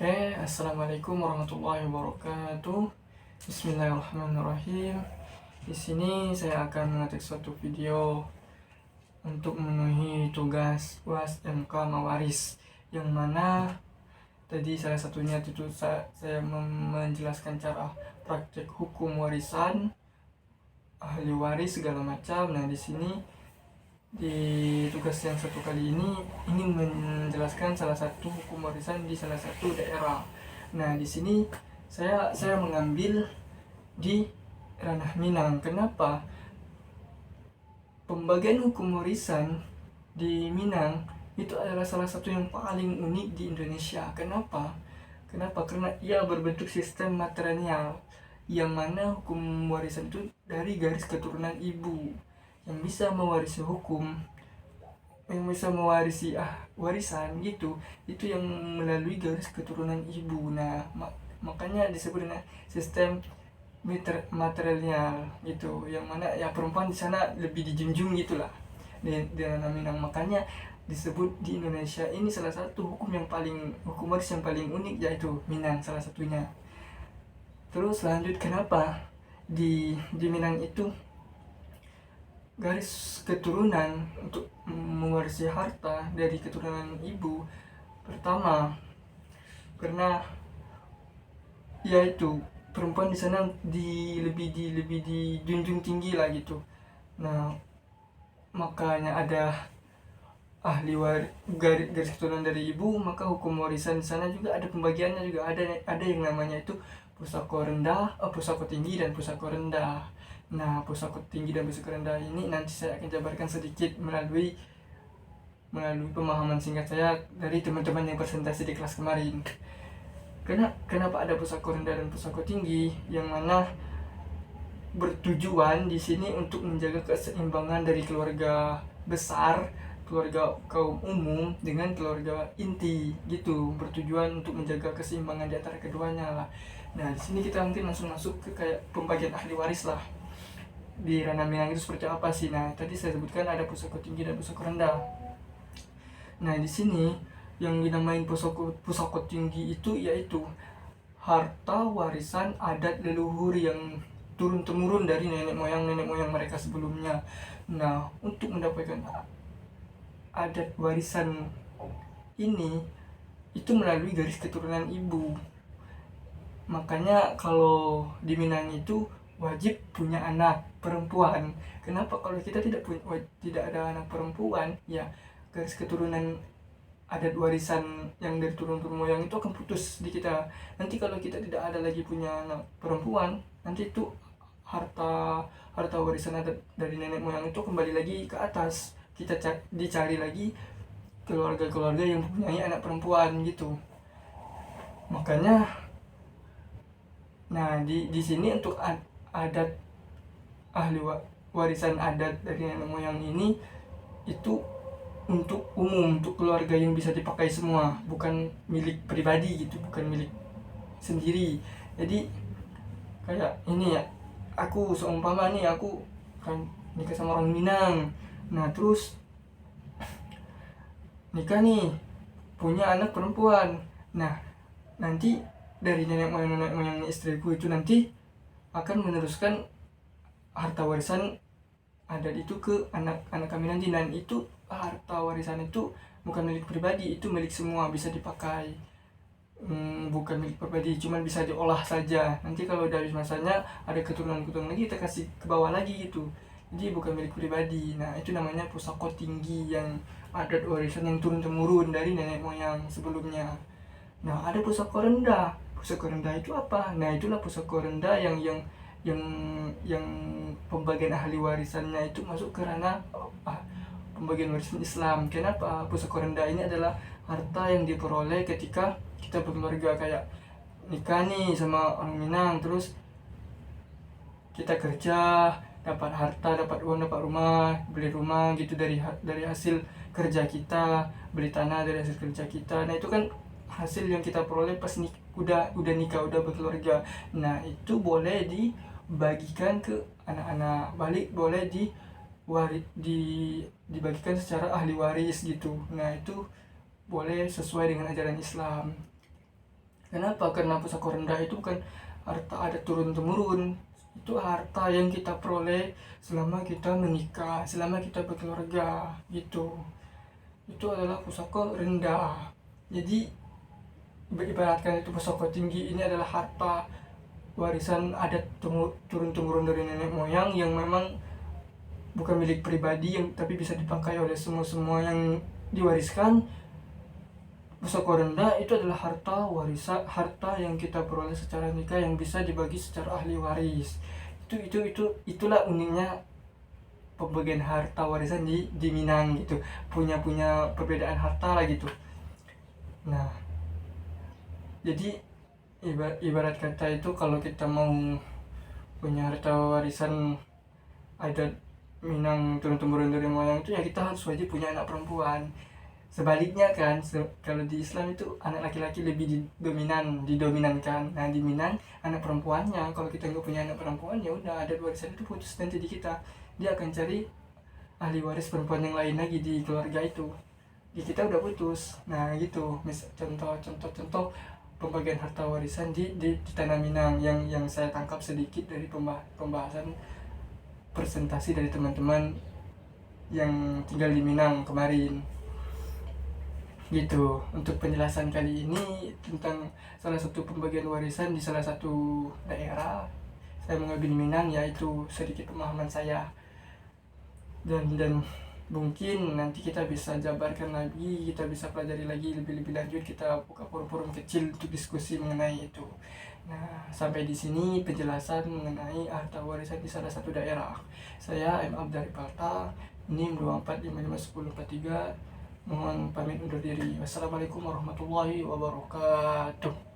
Oke, assalamualaikum warahmatullahi wabarakatuh. Bismillahirrahmanirrahim. Di sini saya akan mengetik suatu video untuk memenuhi tugas UAS MK Mawaris, yang mana tadi salah satunya itu saya menjelaskan cara praktek hukum warisan, ahli waris segala macam. Nah, di sini di tugas yang satu kali ini ingin menjelaskan salah satu hukum warisan di salah satu daerah. Nah, di sini saya mengambil di ranah Minang. Kenapa? Pembagian hukum warisan di Minang itu adalah salah satu yang paling unik di Indonesia. Kenapa? Karena ia berbentuk sistem matrilineal, yang mana hukum warisan itu dari garis keturunan ibu yang bisa mewarisi hukum, yang bisa mewarisi warisan gitu, itu yang melalui garis keturunan ibu. Nah, makanya disebut dengan sistem matrilineal gitu, yang mana ya perempuan di sana lebih dijunjung gitulah di dalam Minang. Makanya disebut di Indonesia ini salah satu hukum waris yang paling unik, yaitu Minang salah satunya. Terus lanjut, kenapa di Minang itu garis keturunan untuk mewarisi harta dari keturunan ibu? Pertama, karena yaitu perempuan di sana lebih dijunjung tinggi lah gitu. Nah, makanya ada garis keturunan dari ibu, maka hukum warisan di sana juga ada pembagiannya, juga ada yang namanya itu pusako tinggi dan pusako rendah. Nah, pusako tinggi dan pusako rendah ini nanti saya akan jabarkan sedikit melalui pemahaman singkat saya dari teman-teman yang presentasi di kelas kemarin. Kenapa ada pusako rendah dan pusako tinggi, yang mana bertujuan di sini untuk menjaga keseimbangan dari keluarga besar, keluarga kaum umum dengan keluarga inti gitu, bertujuan untuk menjaga keseimbangan di antara keduanya lah. Nah, di sini kita mungkin langsung masuk ke kayak pembagian ahli waris lah di ranah Minang itu seperti apa sih. Nah, tadi saya sebutkan ada pusako tinggi dan pusako rendah. Nah, di sini yang dinamain pusako tinggi itu yaitu harta warisan adat leluhur yang turun temurun dari nenek moyang mereka sebelumnya. Nah, untuk mendapatkan adat warisan ini itu melalui garis keturunan ibu. Makanya kalau di Minang itu wajib punya anak perempuan. Kenapa? Kalau kita tidak ada anak perempuan, ya garis keturunan adat warisan yang dari turun-turun moyang itu akan putus di kita. Nanti kalau kita tidak ada lagi punya anak perempuan, nanti itu harta warisan adat dari nenek moyang itu kembali lagi ke atas. Kita dicari lagi keluarga-keluarga yang mempunyai anak perempuan gitu. Makanya, nah di sini untuk adat ahli warisan adat dari nenek moyang ini itu untuk umum, untuk keluarga yang bisa dipakai semua, bukan milik pribadi gitu, bukan milik sendiri. Jadi kayak ini ya, aku seumpama nih aku kan nikah sama orang Minang. Nah, terus nikah nih, punya anak perempuan. Nah, nanti dari nenek moyang istriku itu nanti akan meneruskan harta warisan adat itu ke anak kami nanti. Dan itu harta warisan itu bukan milik pribadi, itu milik semua, bisa dipakai. Bukan milik pribadi, cuma bisa diolah saja. Nanti kalau udah habis masanya ada keturunan lagi, kita kasih ke bawah lagi gitu. Jadi bukan milik pribadi. Nah, itu namanya pusako tinggi, yang adat warisan yang turun temurun dari nenek moyang sebelumnya. Nah, ada pusako rendah. Pusako rendah itu apa? Nah, itulah pusako rendah yang pembagian ahli warisannya itu masuk ke ranah pembagian warisan Islam. Kenapa? Pusako rendah ini adalah harta yang diperoleh ketika kita berkeluarga, kayak nikah nih sama orang Minang, terus kita kerja, dapat harta, dapat uang, dapat rumah, beli rumah gitu dari hasil kerja kita, beli tanah dari hasil kerja kita. Nah, itu kan hasil yang kita peroleh pas udah nikah, udah berkeluarga. Nah, itu boleh dibagikan ke anak-anak, boleh dibagikan secara ahli waris gitu. Nah, itu boleh sesuai dengan ajaran Islam. Kenapa? Karena pusaka rendah itu bukan harta ada turun-temurun, itu harta yang kita peroleh selama kita menikah, selama kita berkeluarga gitu. Itu adalah pusaka rendah. Jadi beribaratkan itu pusaka tinggi, ini adalah harta warisan adat turun-temurun dari nenek moyang yang memang bukan milik pribadi yang tapi bisa dipakai oleh semua yang diwariskan. Pusaka rendah itu adalah harta warisan, harta yang kita peroleh secara nikah yang bisa dibagi secara ahli waris. Itulah uniknya pembagian harta warisan di Minang gitu. Punya perbedaan harta lah gitu. Nah, jadi ibarat kata itu kalau kita mau punya harta warisan adat Minang turun-temurun dari moyang itu ya kita harus wajib punya anak perempuan. Sebaliknya kan, kalau di Islam itu anak laki-laki lebih didominankan. Nah di Minang anak perempuannya, kalau kita nggak punya anak perempuan ya udah adat warisan itu putus nanti di kita. Dia akan cari ahli waris perempuan yang lain lagi di keluarga itu. Di kita udah putus. Nah gitu, contoh pembagian harta warisan di tanah Minang yang saya tangkap sedikit dari pembahasan presentasi dari teman-teman yang tinggal di Minang kemarin. Gitu untuk penjelasan kali ini tentang salah satu pembagian warisan di salah satu daerah saya mengambil Minang, yaitu sedikit pemahaman saya, dan mungkin nanti kita bisa jabarkan lagi, kita bisa pelajari lagi lebih lanjut, kita buka forum-forum kecil untuk diskusi mengenai itu. Nah, sampai di sini penjelasan mengenai harta warisan di salah satu daerah. Saya M. Abdari Palta, NIM 24551043. Mohon pamit undur diri. Wassalamualaikum warahmatullahi wabarakatuh.